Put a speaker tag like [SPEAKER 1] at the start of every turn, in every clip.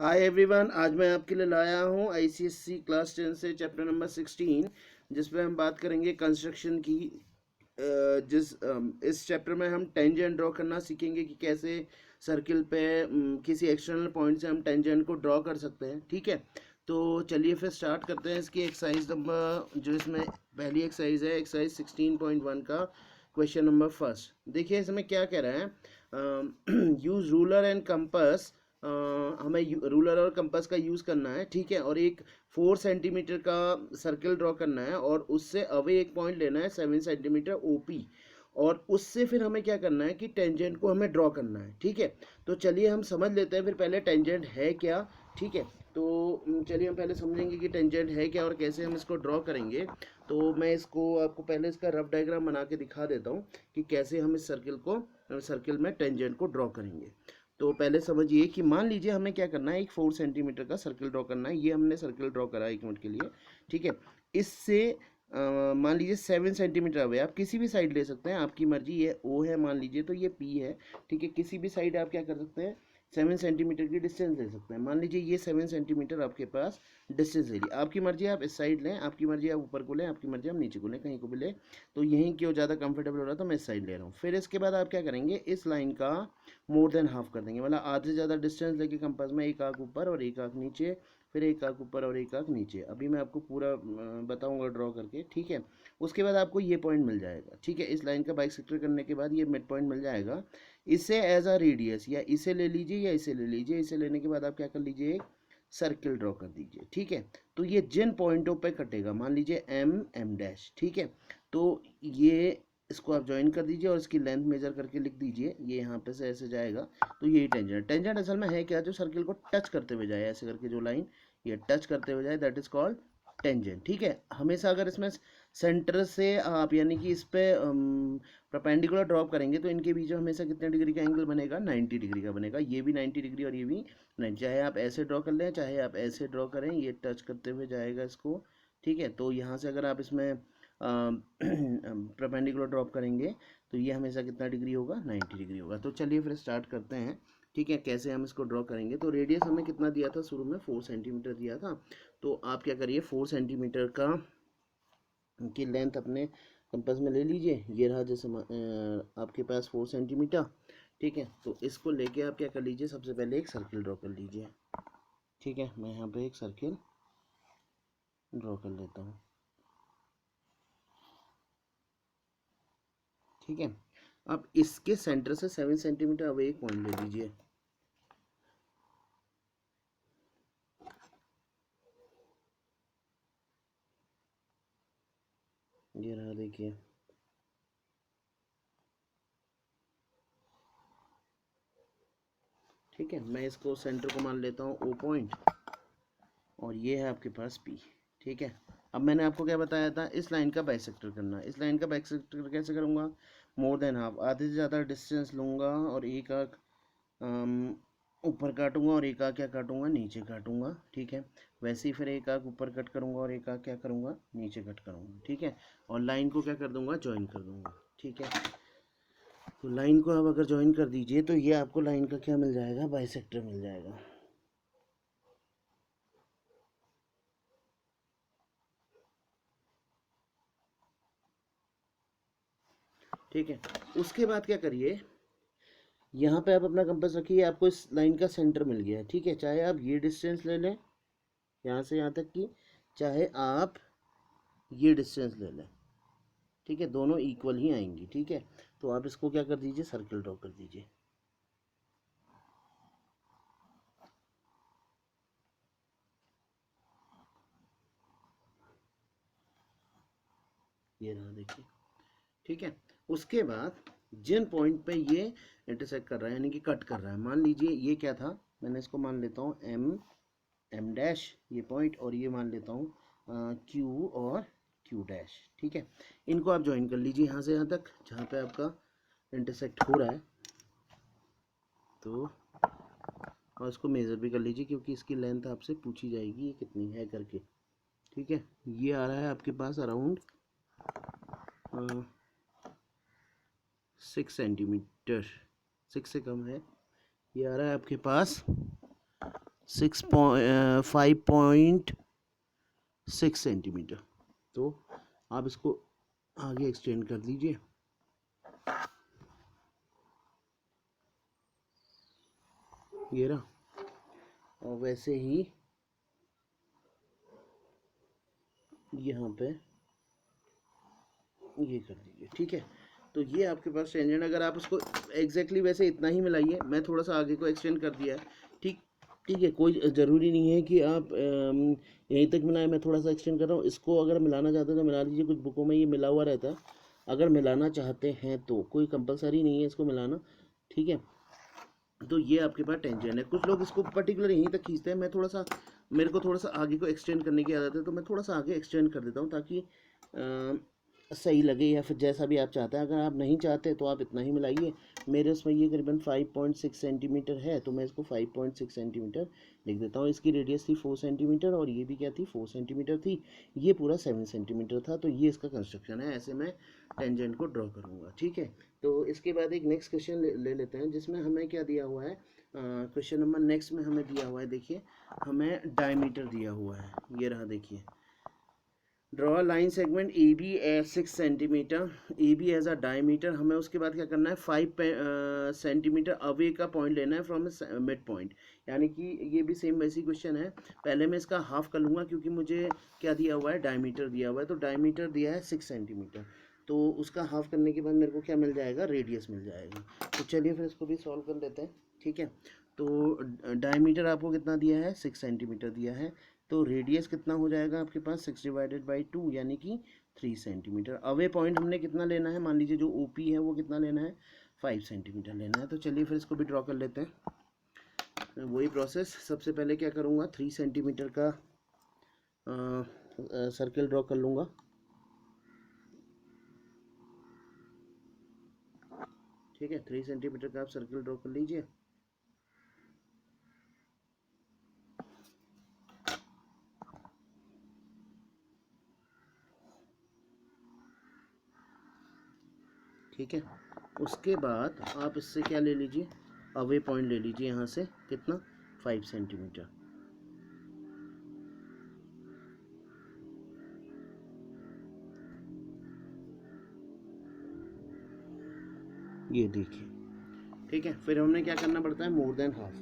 [SPEAKER 1] Hi everyone, आज मैं आपके लिए लाया हूँ आईसीएससी क्लास 10 से चैप्टर नंबर 16, जिसमें हम बात करेंगे कंस्ट्रक्शन की। इस चैप्टर में हम टेंजेंट ड्रॉ करना सीखेंगे कि कैसे सर्किल पे किसी एक्सटर्नल पॉइंट से हम टेंजेंट को ड्रॉ कर सकते हैं। ठीक है, तो चलिए फिर स्टार्ट करते हैं इसकी एक्सरसाइज नंबर, जो इसमें पहली एक्सरसाइज है, एक्सरसाइज 16.1 का क्वेश्चन नंबर फर्स्ट। देखिए इसमें क्या कह रहा है, यूज रूलर एंड कंपास। हमें रूलर और कंपास का यूज़ करना है, ठीक है, और एक 4 सेंटीमीटर का सर्कल ड्रॉ करना है और उससे अवे एक पॉइंट लेना है 7 सेंटीमीटर ओपी, और उससे फिर हमें क्या करना है कि टेंजेंट को हमें ड्रॉ करना है। ठीक है, तो चलिए हम समझ लेते हैं फिर पहले टेंजेंट है क्या। ठीक है, तो चलिए हम पहले समझेंगे कि टेंजेंट है क्या और कैसे हम इसको ड्रॉ करेंगे। तो मैं इसको आपको पहले इसका रफ डायग्राम बना के दिखा देता हूँ कि कैसे हम इस सर्किल में टेंजेंट को ड्रॉ करेंगे। तो पहले समझिए कि मान लीजिए हमें क्या करना है, एक 4 सेंटीमीटर का सर्कल ड्रॉ करना है। ये हमने सर्कल ड्रॉ करा 1 मिनट के लिए। ठीक है, इससे मान लीजिए 7 सेंटीमीटर अवे, आप किसी भी साइड ले सकते हैं, आपकी मर्जी। ये ओ है मान लीजिए, तो ये पी है। ठीक है, किसी भी साइड आप क्या कर सकते हैं, 7 सेंटीमीटर की डिस्टेंस ले सकते हैं। मान लीजिए ये 7 सेंटीमीटर आपके पास डिस्टेंस ले ली, आपकी मर्जी आप इस साइड लें, आपकी मर्जी आप ऊपर को लें, आपकी मर्जी आप नीचे को लें, कहीं को भी लें। तो यहीं क्यों ज़्यादा कंफर्टेबल हो रहा है तो मैं इस साइड ले रहा हूँ। फिर इसके बाद आप क्या करेंगे, इस लाइन का मोर देन हाफ कर देंगे, मतलब आधे से ज़्यादा डिस्टेंस लेके कंपास में एक आंख ऊपर और एक आंख नीचे, फिर एक आंख ऊपर और एक आंख नीचे। अभी मैं आपको पूरा बताऊंगा ड्रॉ करके। ठीक है, उसके बाद आपको ये पॉइंट मिल जाएगा। ठीक है, इस लाइन का बाइसेक्टर करने के बाद ये मिड पॉइंट मिल जाएगा। इसे एज अ रेडियस या इसे ले लीजिए या इसे ले लीजिए। इसे लेने के बाद आप क्या कर लीजिए, एक सर्किल ड्रॉ कर दीजिए। ठीक है, तो ये जिन पॉइंटों पे कटेगा, मान लीजिए एम एम डैश। ठीक है, तो ये इसको आप ज्वाइन कर दीजिए और इसकी लेंथ मेजर करके लिख दीजिए। ये यहाँ पे से ऐसे जाएगा, तो यही टेंजेंट। टेंजेंट असल में है क्या, जो सर्किल को टच करते हुए जाए, ऐसे करके जो लाइन ये टच करते हुए जाए, दैट इज कॉल्ड टेंजेंट। ठीक है, हमेशा अगर इसमें सेंटर से आप यानी कि इस पे परपेंडिकुलर ड्रॉप करेंगे तो इनके बीच में हमेशा कितने डिग्री का एंगल बनेगा, 90 डिग्री का बनेगा। ये भी 90 डिग्री और ये भी 90, चाहे आप ऐसे ड्रॉ कर लें चाहे आप ऐसे ड्रॉ करें, ये टच करते हुए जाएगा इसको। ठीक है, तो यहाँ से अगर आप इसमें परपेंडिकुलर ड्रॉप करेंगे तो ये हमेशा कितना डिग्री होगा, 90 डिग्री होगा। तो चलिए फिर स्टार्ट करते हैं। ठीक है, कैसे हम इसको ड्रॉ करेंगे। तो रेडियस हमें कितना दिया था, शुरू में 4 सेंटीमीटर दिया था। तो आप क्या करिए, 4 सेंटीमीटर का की लेंथ अपने कंपास में ले लीजिए। ये रहा, जैसे आपके पास 4 सेंटीमीटर। ठीक है, तो इसको लेके आप क्या कर लीजिए, सबसे पहले एक सर्किल ड्रॉ कर लीजिए। ठीक है, मैं यहाँ पे एक सर्किल ड्रॉ कर लेता हूँ। ठीक है, अब इसके सेंटर से 7 सेंटीमीटर अवे एक पॉइंट ले लीजिए। ये रहा, देखिए। ठीक है, मैं इसको सेंटर को मान लेता हूँ ओ पॉइंट, और ये है आपके पास पी। ठीक है, अब मैंने आपको क्या बताया था, इस लाइन का बाइसेक्टर करना है। इस लाइन का बाइसेक्टर कैसे करूँगा, मोर देन हाफ, आधे से ज़्यादा डिस्टेंस लूँगा और एक आँख ऊपर काटूंगा और एक आँख क्या काटूंगा, नीचे काटूंगा। ठीक है, वैसे ही फिर एक आँख ऊपर कट करूंगा और एक आँख क्या करूंगा, नीचे कट करूंगा। ठीक है, और लाइन को क्या कर दूंगा, ज्वाइन कर दूंगा। ठीक है, तो लाइन को अब अगर ज्वाइन कर दीजिए तो ये आपको लाइन का क्या मिल जाएगा, बाइसेक्टर मिल जाएगा। ठीक है, उसके बाद क्या करिए, यहाँ पे आप अपना कंपास रखिए, आपको इस लाइन का सेंटर मिल गया है। ठीक है, चाहे आप ये डिस्टेंस ले लें यहाँ से यहाँ तक की, चाहे आप ये डिस्टेंस ले लें। ठीक है, दोनों इक्वल ही आएंगी। ठीक है, तो आप इसको क्या कर दीजिए, सर्किल ड्रॉ कर दीजिए। ये रहा, देखिए। ठीक है, उसके बाद जिन पॉइंट पे ये इंटरसेक्ट कर रहा है यानी कि कट कर रहा है, मान लीजिए ये क्या था, मैंने इसको मान लेता हूँ एम एम डैश ये पॉइंट, और ये मान लेता हूँ क्यू और क्यू डैश। ठीक है, इनको आप ज्वाइन कर लीजिए यहाँ से यहाँ तक जहाँ पे आपका इंटरसेक्ट हो रहा है। तो और इसको मेज़र भी कर लीजिए क्योंकि इसकी लेंथ आपसे पूछी जाएगी ये कितनी है करके। ठीक है, ये आ रहा है आपके पास अराउंड 6 सेंटीमीटर, 6 से कम है। ये आ रहा है आपके पास 5.6 सेंटीमीटर। तो आप इसको आगे एक्सटेंड कर दीजिए। ये रहा, और वैसे ही यहाँ पे ये कर दीजिए। ठीक है, तो ये आपके पास टेंजेंट, अगर आप उसको एग्जैक्टली वैसे इतना ही मिलाइए, मैं थोड़ा सा आगे को एक्सटेंड कर दिया है। ठीक ठीक है, कोई ज़रूरी नहीं है कि आप यहीं तक मिलाएं, मैं थोड़ा सा एक्सटेंड कर रहा हूँ। इसको अगर मिलाना चाहते हैं तो मिला लीजिए, कुछ बुकों में ये मिला हुआ रहता है। अगर मिलाना चाहते हैं तो कोई कंपलसरी नहीं है इसको मिलाना। ठीक है, तो ये आपके पास टेंजेंट है। कुछ लोग इसको पर्टिकुलर यहीं तक खींचते हैं, मेरे को थोड़ा सा आगे को एक्सटेंड करने की आदत है, तो मैं थोड़ा सा आगे एक्सटेंड कर देता हूँ ताकि सही लगे, या फिर जैसा भी आप चाहते हैं। अगर आप नहीं चाहते तो आप इतना ही मिलाइए। मेरे उसमें ये करीबन 5.6 सेंटीमीटर है, तो मैं इसको 5.6 सेंटीमीटर लिख देता हूँ। इसकी रेडियस थी 4 सेंटीमीटर, और ये भी क्या थी, 4 सेंटीमीटर थी। ये पूरा 7 सेंटीमीटर था। तो ये इसका कंस्ट्रक्शन है, ऐसे मैं टेंजेंट को ड्रॉ करूँगा। ठीक है, तो इसके बाद एक नेक्स्ट क्वेश्चन ले लेते हैं, जिसमें हमें क्या दिया हुआ है। क्वेश्चन नंबर नेक्स्ट में हमें दिया हुआ है, देखिए हमें डायमीटर दिया हुआ है। ये रहा, देखिए draw line segment A B as 6 centimetre, A B as a diameter. हमें उसके बाद क्या करना है, 5 सेंटीमीटर अवे का पॉइंट लेना है फ्रॉम मिड पॉइंट। यानी कि ये भी सेम वैसी क्वेश्चन है। पहले मैं इसका हाफ कर लूँगा, क्योंकि मुझे क्या दिया हुआ है, डायमीटर दिया हुआ है। तो डायमीटर दिया है 6 सेंटीमीटर, तो उसका हाफ करने के बाद मेरे को क्या मिल जाएगा, रेडियस मिल जाएगा। तो चलिए फिर इसको भी सॉल्व कर लेते हैं। ठीक है, तो डायमीटर आपको कितना दिया है, 6 सेंटीमीटर दिया है। तो रेडियस कितना हो जाएगा आपके पास, 6/2 यानी कि 3 सेंटीमीटर। अवे पॉइंट हमने कितना लेना है, मान लीजिए जो ओपी है वो कितना लेना है, 5 सेंटीमीटर लेना है। तो चलिए फिर इसको भी ड्रॉ कर लेते हैं। वही प्रोसेस, सबसे पहले क्या करूँगा, 3 सेंटीमीटर का सर्किल ड्रॉ कर लूँगा। ठीक है, 3 सेंटीमीटर का आप सर्किल ड्रॉ कर लीजिए। ठीक है, उसके बाद आप इससे क्या ले लीजिए, अवे पॉइंट ले लीजिए यहाँ से, कितना, 5 सेंटीमीटर। ये देखिए। ठीक है, फिर हमने क्या करना पड़ता है, मोर देन हाफ,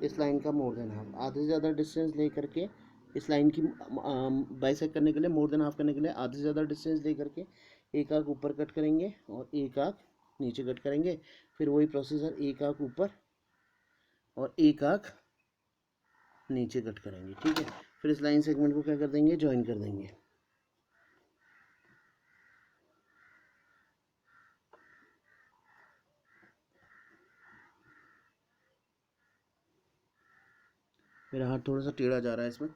[SPEAKER 1] इस लाइन का मोर देन हाफ, आधे से ज़्यादा डिस्टेंस ले करके इस लाइन की बाइसेक्ट करने के लिए, मोर देन हाफ करने के लिए आधे से ज़्यादा डिस्टेंस ले करके एक आंख ऊपर कट करेंगे और एक आंख नीचे कट करेंगे। फिर वही प्रोसीजर, एक आंख ऊपर और एक आंख नीचे कट करेंगे। ठीक है, फिर इस लाइन सेगमेंट को क्या कर देंगे, ज्वाइन कर देंगे। मेरा हाथ थोड़ा सा टेढ़ा जा रहा है इसमें।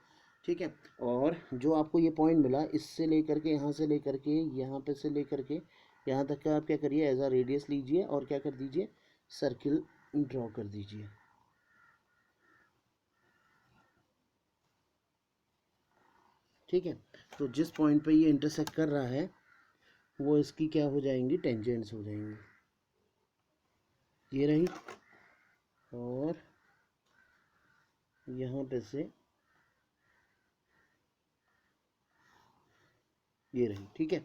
[SPEAKER 1] ठीक है, और जो आपको ये पॉइंट मिला, इससे लेकर के, यहाँ से लेकर के, यहाँ पे से लेकर के यहाँ तक का आप क्या करिए, एज अ रेडियस लीजिए और क्या कर दीजिए, सर्किल ड्रॉ कर दीजिए। ठीक है, तो जिस पॉइंट पे ये इंटरसेक्ट कर रहा है वो इसकी क्या हो जाएंगी, टेंजेंट्स हो जाएंगी। ये रही, और यहाँ पे से ये रही। ठीक है,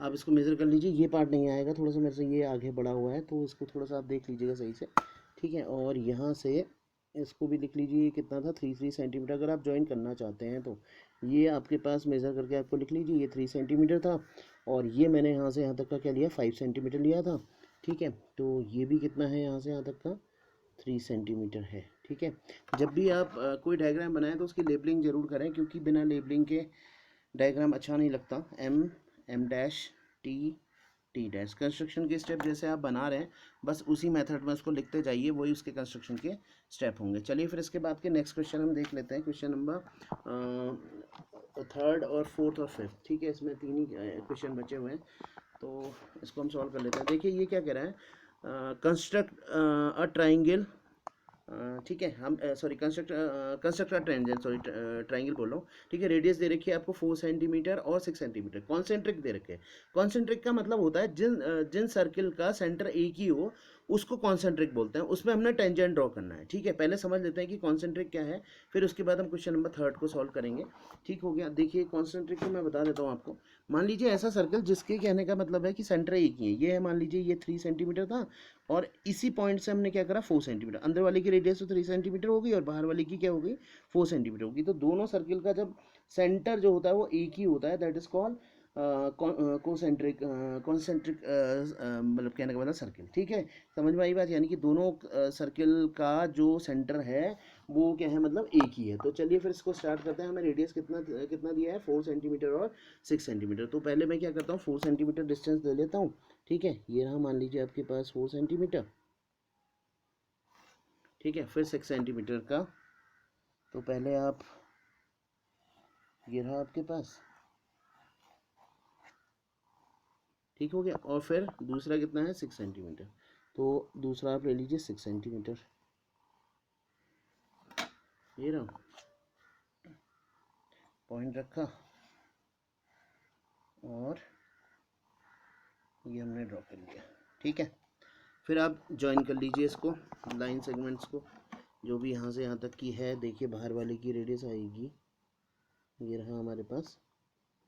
[SPEAKER 1] आप इसको मेज़र कर लीजिए। ये पार्ट नहीं आएगा, थोड़ा सा मेरे से ये आगे बढ़ा हुआ है, तो इसको थोड़ा सा आप देख लीजिएगा सही से। ठीक है, और यहाँ से इसको भी लिख लीजिए, ये कितना था, 3 सेंटीमीटर। अगर आप ज्वाइन करना चाहते हैं तो ये आपके पास मेज़र करके आपको लिख लीजिए, ये 3 सेंटीमीटर था, और ये मैंने यहाँ से यहाँ तक का क्या लिया, 5 सेंटीमीटर लिया था। ठीक है, तो ये भी कितना है, यहाँ से यहाँ तक का 3 सेंटीमीटर है। ठीक है, जब भी आप कोई डायग्राम बनाएं तो उसकी लेबलिंग ज़रूर करें, क्योंकि बिना लेबलिंग के डायग्राम अच्छा नहीं लगता। M dash T dash, construction के स्टेप जैसे आप बना रहे हैं, बस उसी मेथड में उसको लिखते जाइए, वही उसके कंस्ट्रक्शन के स्टेप होंगे। चलिए फिर इसके बाद के नेक्स्ट क्वेश्चन हम देख लेते हैं। क्वेश्चन नंबर 3rd और 4th और 5th। ठीक है, इसमें 3 ही क्वेश्चन बचे हुए हैं, तो इसको हम सॉल्व कर लेते हैं। देखिए ये क्या कह रहा है, कंस्ट्रक्ट अ ट्राइंगल। ठीक है, हम sorry construct tangent, sorry triangle बोल रहा हूँ। ठीक है, रेडियस दे रखी है आपको 4 सेंटीमीटर और 6 सेंटीमीटर। कॉन्सेंट्रिक दे रखे हैं। कॉन्सेंट्रिक का मतलब होता है जिन सर्किल का सेंटर एक ही हो उसको कॉन्सेंट्रिक बोलते हैं, उसमें हमने टेंजेंट ड्रॉ करना है। ठीक है, पहले समझ लेते हैं कि कॉन्सेंट्रिक क्या है, फिर उसके बाद हम क्वेश्चन नंबर 3 को सॉल्व करेंगे। ठीक हो गया, देखिए कॉन्सेंट्रिक को मैं बता देता हूँ आपको। मान लीजिए ऐसा सर्कल जिसके कहने का मतलब है कि सेंटर एक ही है, ये है, मान लीजिए ये 3 सेंटीमीटर था और इसी पॉइंट से हमने क्या करा 4 सेंटीमीटर, अंदर वाले की रेडियस तो 3 सेंटीमीटर होगी और बाहर वाले की क्या होगी 4 सेंटीमीटर होगी। तो दोनों सर्किल का जब सेंटर जो होता है वो एक ही होता है, दैट इज कॉल्ड कॉन्सेंट्रिक मतलब कहने का मतलब सर्किल। ठीक है, समझ में आई बात, यानी कि दोनों सर्किल का जो सेंटर है वो क्या है, मतलब एक ही है। तो चलिए फिर इसको स्टार्ट करते हैं। हमें रेडियस कितना कितना दिया है 4 सेंटीमीटर और 6 सेंटीमीटर। तो पहले मैं क्या करता हूँ 4 सेंटीमीटर डिस्टेंस ले लेता हूँ। ठीक है, ये रहा मान लीजिए आपके पास 4 सेंटीमीटर। ठीक है, फिर 6 सेंटीमीटर का, तो पहले आप, ये रहा आपके पास, ठीक हो गया, और फिर दूसरा कितना है 6 सेंटीमीटर, तो दूसरा आप ले लीजिए 6 सेंटीमीटर, ये रहा, पॉइंट रखा और ये हमने ड्रॉ कर लिया। ठीक है, फिर आप ज्वाइन कर लीजिए इसको, लाइन सेगमेंट्स को, जो भी यहाँ से यहाँ तक की है। देखिए बाहर वाले की रेडियस आएगी, ये रहा हमारे पास,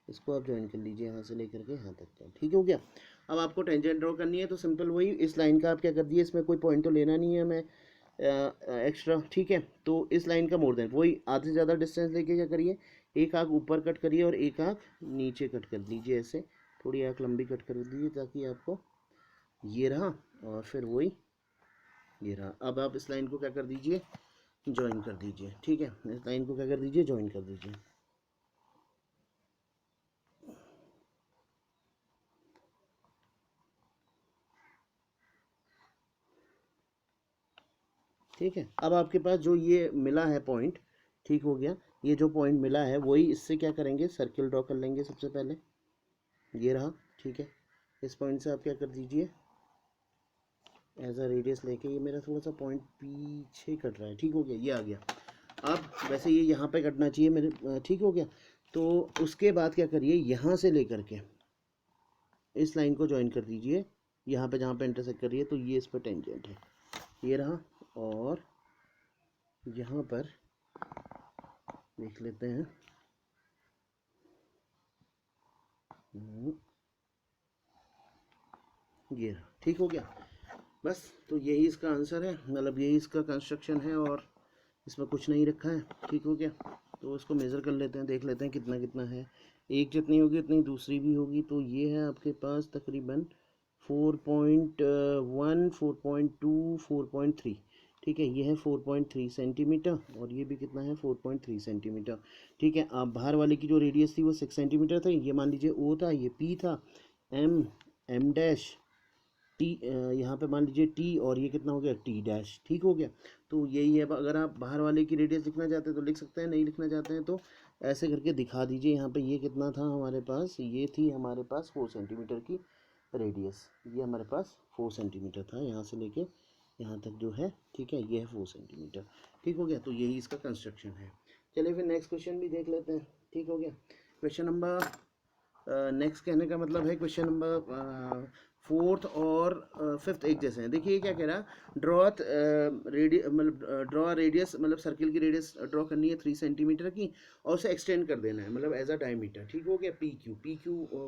[SPEAKER 1] इसको आप ज्वाइन कर लीजिए यहाँ से लेकर के यहाँ तक का। ठीक हो गया, अब आपको टेंजेंट ड्रॉ करनी है, तो सिंपल वही इस लाइन का आप क्या कर दिए, इसमें कोई पॉइंट तो लेना नहीं है हमें एक्स्ट्रा। ठीक है, तो इस लाइन का मोर देन वही आधे से ज़्यादा डिस्टेंस लेके क्या करिए, एक आँख ऊपर कट करिए और एक आँख नीचे कट कर दीजिए, ऐसे थोड़ी आँख लंबी कट कर दीजिए ताकि आपको, ये रहा, और फिर वही ये रहा। अब आप इस लाइन को क्या कर दीजिए, ज्वाइन कर दीजिए। ठीक है, इस लाइन को क्या कर दीजिए, ज्वाइन कर दीजिए। ठीक है, अब आपके पास जो ये मिला है पॉइंट, ठीक हो गया, ये जो पॉइंट मिला है वही इससे क्या करेंगे, सर्किल ड्रॉ कर लेंगे सबसे पहले, ये रहा। ठीक है, इस पॉइंट से आप क्या कर दीजिए, एज अ रेडियस लेके, ये मेरा थोड़ा सा पॉइंट पीछे कट रहा है। ठीक हो गया, ये आ गया। अब वैसे ये यहाँ पे कटना चाहिए मेरे, ठीक हो गया। तो उसके बाद क्या करिए, यहाँ से लेकर के इस लाइन को ज्वाइन कर दीजिए यहाँ पे, जहाँ पे इंटरसेक्ट करिए, तो ये इस पर टेंजेंट है, ये रहा। और यहाँ पर देख लेते हैं, ये रहा। ठीक हो गया, बस, तो यही इसका आंसर है, मतलब यही इसका कंस्ट्रक्शन है और इसमें कुछ नहीं रखा है। ठीक हो गया, तो इसको मेज़र कर लेते हैं, देख लेते हैं कितना कितना है। एक जितनी होगी उतनी दूसरी भी होगी, तो ये है आपके पास तकरीबन 4.1, 4.2, 4.3। ठीक है, ये है 4.3 सेंटीमीटर और ये भी कितना है 4.3 सेंटीमीटर। ठीक है, अब बाहर वाले की जो रेडियस थी वो 6 सेंटीमीटर थी, ये मान लीजिए ओ था, ये पी था, एम डैश टी, यहाँ पे मान लीजिए टी, और ये कितना हो गया टी डैश। ठीक हो गया, तो यही है। अगर आप बाहर वाले की रेडियस लिखना चाहते हैं तो लिख सकते हैं, नहीं लिखना चाहते हैं तो ऐसे करके दिखा दीजिए। यहाँ पे ये कितना था हमारे पास, ये थी हमारे पास 4 सेंटीमीटर की रेडियस, ये हमारे पास 4 सेंटीमीटर था यहाँ से लेके यहाँ तक जो है। ठीक है, ये है 4 सेंटीमीटर। ठीक हो गया, तो यही इसका कंस्ट्रक्शन है। चलिए फिर नेक्स्ट क्वेश्चन भी देख लेते हैं। ठीक हो गया, क्वेश्चन नंबर नेक्स्ट कहने का मतलब है क्वेश्चन नंबर 4th और 5th एक जैसे हैं। देखिए क्या कह रहा है, ड्रॉ रेडियस, मतलब सर्किल की रेडियस ड्रॉ करनी है 3 सेंटीमीटर की और उसे एक्सटेंड कर देना है, मतलब एज अ डायमीटर। ठीक हो गया, पी क्यू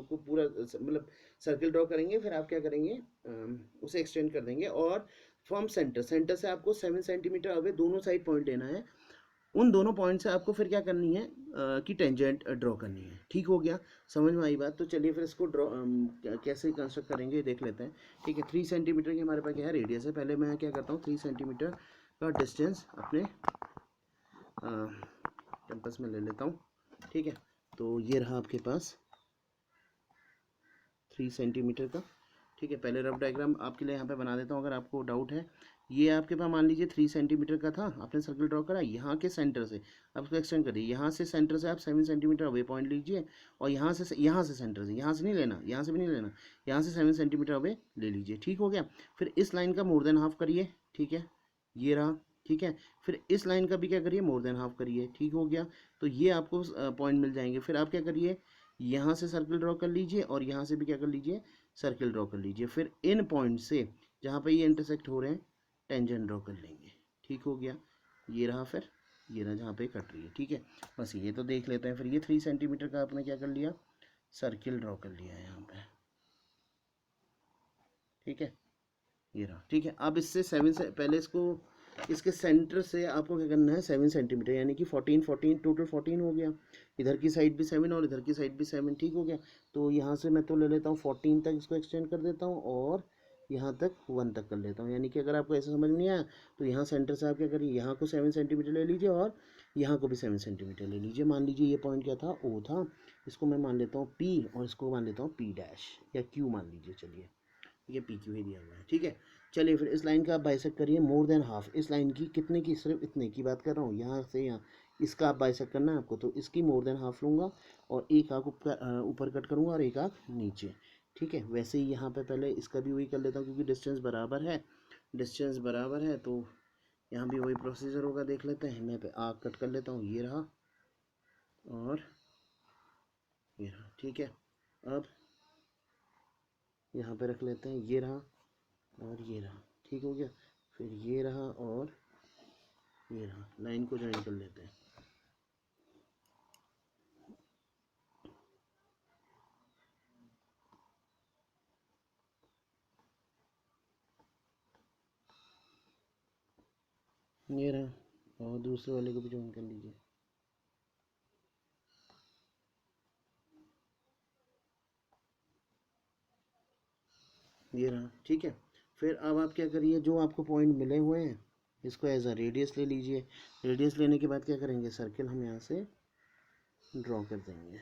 [SPEAKER 1] को पूरा मतलब सर्किल ड्रॉ करेंगे, फिर आप क्या करेंगे, उसे एक्सटेंड कर देंगे और फ्रॉम सेंटर से आपको 7 सेंटीमीटर अवे दोनों साइड पॉइंट लेना है। उन दोनों पॉइंट से आपको फिर क्या करनी है, कि टेंजेंट ड्रॉ करनी है। ठीक हो गया, समझ में आई बात। तो चलिए फिर इसको ड्रॉ कैसे कंस्ट्रक्ट करेंगे देख लेते हैं। ठीक है, 3 सेंटीमीटर की हमारे पास क्या है रेडियस है। पहले मैं क्या करता हूँ 3 सेंटीमीटर का डिस्टेंस अपने कैंपस में ले लेता हूँ। ठीक है, तो ये रहा आपके पास 3 सेंटीमीटर का। ठीक है, पहले रफ डायग्राम आपके लिए यहाँ पे बना देता हूँ अगर आपको डाउट है। ये आपके पास मान लीजिए 3 सेंटीमीटर का था, आपने सर्कल ड्रॉ करा, यहाँ के सेंटर से आप उसको एक्सटेंड करिए, यहाँ से सेंटर से आप 7 सेंटीमीटर अवे पॉइंट लीजिए और यहाँ से सेंटर से, यहाँ से नहीं लेना, यहाँ से भी नहीं लेना, यहाँ से 7 सेंटीमीटर अवे ले लीजिए। ठीक हो गया, फिर इस लाइन का मोर देन हाफ करिए। ठीक है, ये रहा। ठीक है, फिर इस लाइन का भी क्या करिए, मोर देन हाफ करिए। ठीक हो गया, तो ये आपको पॉइंट मिल जाएंगे। फिर आप क्या करिए, यहाँ से सर्कल ड्रॉ कर लीजिए और यहाँ से भी क्या कर लीजिए, सर्किल ड्रॉ कर लीजिए। फिर इन पॉइंट से जहाँ पे ये इंटरसेक्ट हो रहे हैं टेंजेंट ड्रॉ कर लेंगे। ठीक हो गया, ये रहा, फिर ये रहा जहाँ पे कट रही है। ठीक है, बस ये तो देख लेते हैं। फिर ये 3 सेंटीमीटर का आपने क्या कर लिया, सर्किल ड्रॉ कर लिया है यहाँ पे। ठीक है, ये रहा। ठीक है, अब इससे 7 से पहले इसको, इसके सेंटर से आपको क्या करना है 7 सेंटीमीटर, यानी कि 14 14 टोटल 14 हो गया। इधर की साइड भी 7 और इधर की साइड भी 7। ठीक हो गया, तो यहाँ से मैं तो ले लेता हूँ 14 तक, इसको एक्सटेंड कर देता हूँ और यहाँ तक 1 तक कर लेता हूँ। यानी कि अगर आपको ऐसा समझ नहीं आया तो यहाँ सेंटर से आप क्या करिए, यहाँ को 7 सेंटीमीटर ले लीजिए और यहाँ को भी 7 सेंटीमीटर ले लीजिए। मान लीजिए ये पॉइंट क्या था, ओ था, इसको मैं मान लेता हूँ P और इसको मान लेता हूँ P डैश या Q मान लीजिए। चलिए, ये PQ ही दिया हुआ है। ठीक है, चलिए फिर इस लाइन का आप बाइसेक्ट करिए मोर देन हाफ। इस लाइन की कितने की, सिर्फ इतने की बात कर रहा हूँ, यहाँ से यहाँ इसका आप बाइसेक्ट करना है आपको, तो इसकी मोर देन हाफ लूँगा और एक आँख ऊपर कट करूँगा और एक आँख नीचे। ठीक है, वैसे ही यहाँ पे पहले इसका भी वही कर लेता हूँ क्योंकि डिस्टेंस बराबर है, डिस्टेंस बराबर है तो यहाँ भी वही प्रोसीजर होगा। देख लेते हैं, मैं पे आँख कट कर लेता हूँ, ये रहा और ये रहा। ठीक है, अब यहाँ पे रख लेते हैं, ये रहा और ये रहा। ठीक हो गया, फिर ये रहा और ये रहा। लाइन को ज्वाइन कर लेते हैं। ये रहा और दूसरे वाले को भी ज्वाइन कर लीजिए। ये रहा। ठीक है, फिर अब आप क्या करिए, जो आपको पॉइंट मिले हुए हैं इसको एज अ रेडियस ले लीजिए। रेडियस लेने के बाद क्या करेंगे, सर्किल हम यहाँ से ड्रॉ कर देंगे।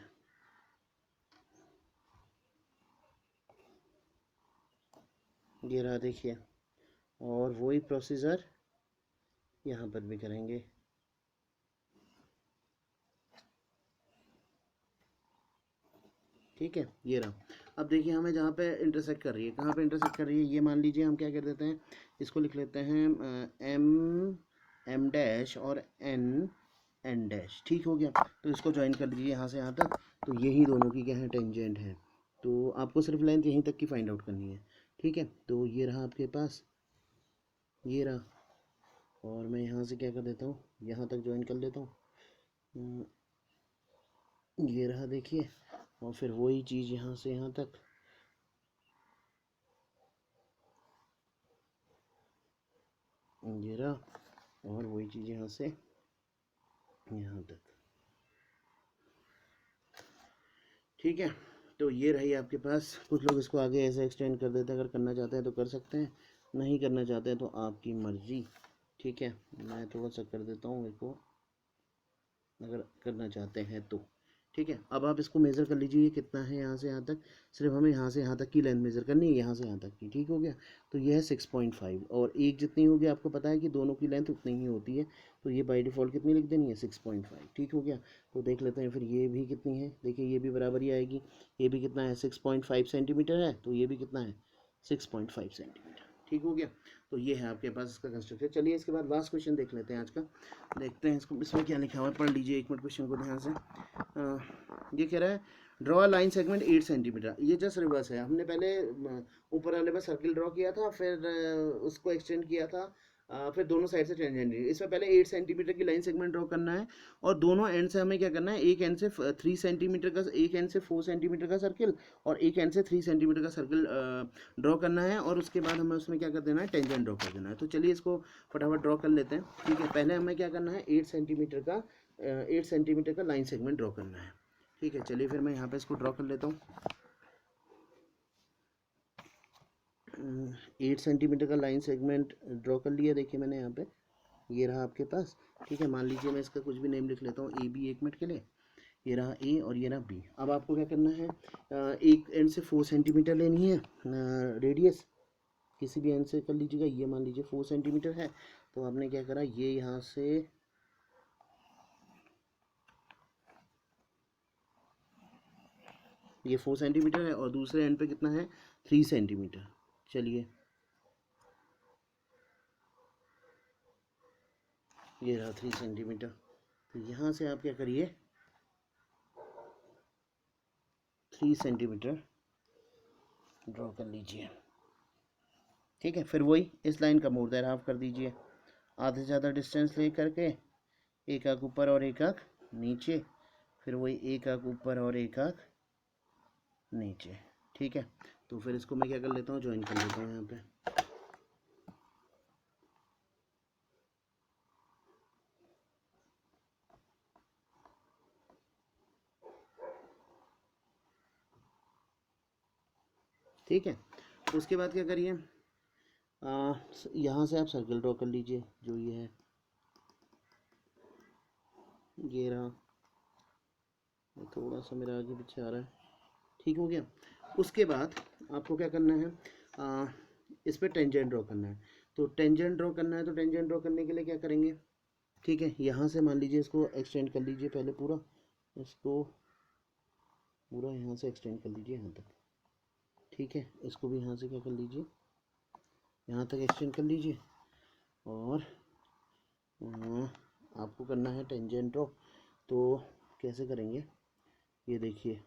[SPEAKER 1] ये रहा, देखिए, और वही प्रोसीजर यहाँ पर भी करेंगे। ठीक है, ये रहा। अब देखिए हमें जहाँ पे इंटरसेक्ट कर रही है, कहाँ पे इंटरसेक्ट कर रही है, ये मान लीजिए हम क्या कर देते हैं, इसको लिख लेते हैं एम डैश और एन डैश। ठीक हो गया, तो इसको ज्वाइन कर दीजिए यहाँ से यहाँ तक। तो यही दोनों की क्या है, टेंजेंट है। तो आपको सिर्फ लेंथ यहीं तक की फाइंड आउट करनी है। ठीक है, तो ये रहा आपके पास, ये रहा, और मैं यहाँ से क्या कर देता हूँ, यहाँ तक ज्वाइन कर लेता हूँ। ये रहा, देखिए, और फिर वही चीज़ यहाँ से यहाँ तक, ये रहा, और वही चीज़ यहाँ से यहाँ तक। ठीक है, तो ये रही आपके पास। कुछ लोग इसको आगे ऐसे एक्सटेंड कर देते हैं, अगर करना चाहते हैं तो कर सकते हैं, नहीं करना चाहते हैं तो आपकी मर्ज़ी। ठीक है, मैं थोड़ा सा कर देता हूँ इसको, अगर करना चाहते हैं तो। ठीक है, अब आप इसको मेज़र कर लीजिए, ये कितना है यहाँ से यहाँ तक। सिर्फ हमें यहाँ से यहाँ तक की लेंथ मेज़र करनी है, यहाँ से यहाँ तक की। ठीक हो गया, तो ये है 6.5 और एक जितनी होगी, आपको पता है कि दोनों की लेंथ उतनी ही होती है, तो ये बाय डिफ़ॉल्ट कितनी लिख देनी है, 6.5। ठीक हो गया, तो देख लेते हैं फिर ये भी कितनी है। देखिए ये भी बराबर ही आएगी, ये भी कितना है 6.5 सेंटीमीटर है, तो ये भी कितना है 6.5 सेंटीमीटर। ठीक हो गया, तो ये है आपके पास इसका कंस्ट्रक्चर। चलिए इसके बाद लास्ट क्वेश्चन देख लेते हैं आज का। देखते हैं इसको, इसमें क्या लिखा हुआ है, पढ़ लीजिए एक मिनट क्वेश्चन को ध्यान से। ये कह रहा है draw a line segment 8 centimetre. ये जस्ट रिवर्स है, हमने पहले ऊपर वाले पर सर्किल ड्रॉ किया था, फिर उसको एक्सटेंड किया था, फिर दोनों साइड से टेंजेंट। इसमें पहले 8 सेंटीमीटर की लाइन सेगमेंट ड्रॉ करना है और दोनों एंड से हमें क्या करना है, एक एंड से 3 सेंटीमीटर का, एक एंड से 4 सेंटीमीटर का सर्किल और एक एंड से 3 सेंटीमीटर का सर्किल ड्रॉ करना है, और उसके बाद हमें उसमें क्या कर देना है, टेंजेंट ड्रॉ कर देना है। तो चलिए इसको फटाफट ड्रॉ कर लेते हैं। ठीक है, पहले हमें क्या करना है, 8 सेंटीमीटर का लाइन सेगमेंट ड्रॉ करना है। ठीक है, चलिए फिर मैं यहाँ पे इसको ड्रॉ कर लेता हूँ। 8 सेंटीमीटर का लाइन सेगमेंट ड्रॉ कर लिया, देखिए मैंने यहाँ पे, ये रहा आपके पास। ठीक है, मान लीजिए मैं इसका कुछ भी नेम लिख लेता हूँ, ए बी, एक मिनट के लिए। ये रहा ए और ये रहा बी। अब आपको क्या करना है, एक एंड से 4 सेंटीमीटर लेनी है रेडियस, किसी भी एंड से कर लीजिएगा। ये मान लीजिए 4 सेंटीमीटर है, तो आपने क्या करा, ये यहाँ से ये 4 सेंटीमीटर है और दूसरे एंड पे कितना है, 3 सेंटीमीटर। चलिए, ये रहा 3 सेंटीमीटर। तो यहाँ से आप क्या करिए, 3 सेंटीमीटर ड्रॉ कर लीजिए। ठीक है। फिर वही इस लाइन का मोर देन हाफ कर दीजिए, आधे से ज़्यादा डिस्टेंस ले करके एक आंख ऊपर और एक आंख नीचे, फिर वही एक आंख ऊपर और एक आंख नीचे। ठीक है, तो फिर इसको मैं क्या कर लेता हूँ, ज्वाइन कर लेता हूँ यहाँ पे। ठीक है, उसके बाद क्या करिए, यहाँ से आप सर्कल ड्रॉ कर लीजिए, जो ये है, ये रहा, थोड़ा सा मेरा आगे पीछे आ रहा है, ठीक हो गया। उसके बाद आपको क्या करना है, इस पर टेंजेंट ड्रॉ करना है। तो टेंजेंट ड्रॉ करना है, तो टेंजेंट ड्रॉ करने के लिए क्या करेंगे, ठीक है, यहाँ से मान लीजिए इसको एक्सटेंड कर लीजिए पहले पूरा, इसको पूरा यहाँ से एक्सटेंड कर लीजिए यहाँ तक। ठीक है, इसको भी यहाँ से क्या कर लीजिए, यहाँ तक एक्सटेंड कर लीजिए। और आपको करना है टेंजेंट ड्रॉ, तो कैसे करेंगे, ये देखिए,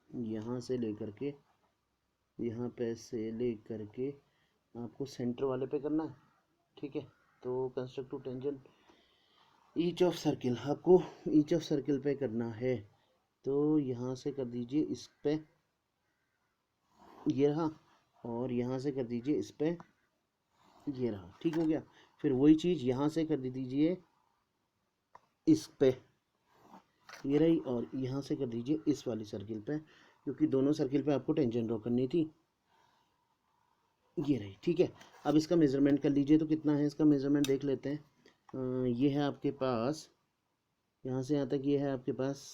[SPEAKER 1] यहाँ से लेकर के यहाँ पे से लेकर के आपको सेंटर वाले पे करना है। ठीक है, तो construct two tangent each of circle, आपको ईच ऑफ सर्किल पे करना है। तो यहाँ से कर दीजिए इस पे, ये रहा, और यहाँ से कर दीजिए इस पे, ये रहा। ठीक हो गया। फिर वही चीज़ यहाँ से कर दीजिए इस पे, ये रही, और यहाँ से कर दीजिए इस वाली सर्किल पे, क्योंकि दोनों सर्किल पे आपको टेंजेंट ड्रॉ करनी थी, ये रही। ठीक है, अब इसका मेज़रमेंट कर लीजिए, तो कितना है इसका मेज़रमेंट देख लेते हैं। ये है आपके पास, यहाँ से यहाँ तक ये है आपके पास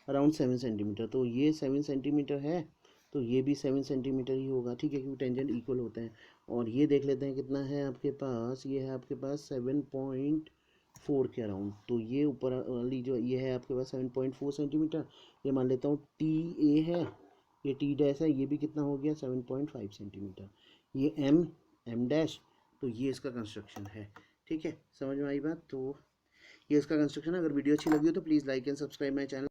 [SPEAKER 1] अराउंड 7 सेंटीमीटर, तो ये 7 सेंटीमीटर है, तो ये भी 7 सेंटीमीटर ही होगा। ठीक है, क्योंकि टेंजेंट इक्वल होते हैं। और ये देख लेते हैं कितना है आपके पास, ये है आपके पास 7.4 के अराउंड, तो ये ऊपर वाली जो ये है आपके पास 7.4 सेंटीमीटर, ये मान लेता हूँ टी ए है, ये टी डैश है, ये भी कितना हो गया 7.5 सेंटीमीटर, ये एम डैश, तो ये इसका कंस्ट्रक्शन है। ठीक है, समझ में आई बात। तो ये इसका कंस्ट्रक्शन है। अगर वीडियो अच्छी लगी हो तो please like and subscribe my channel.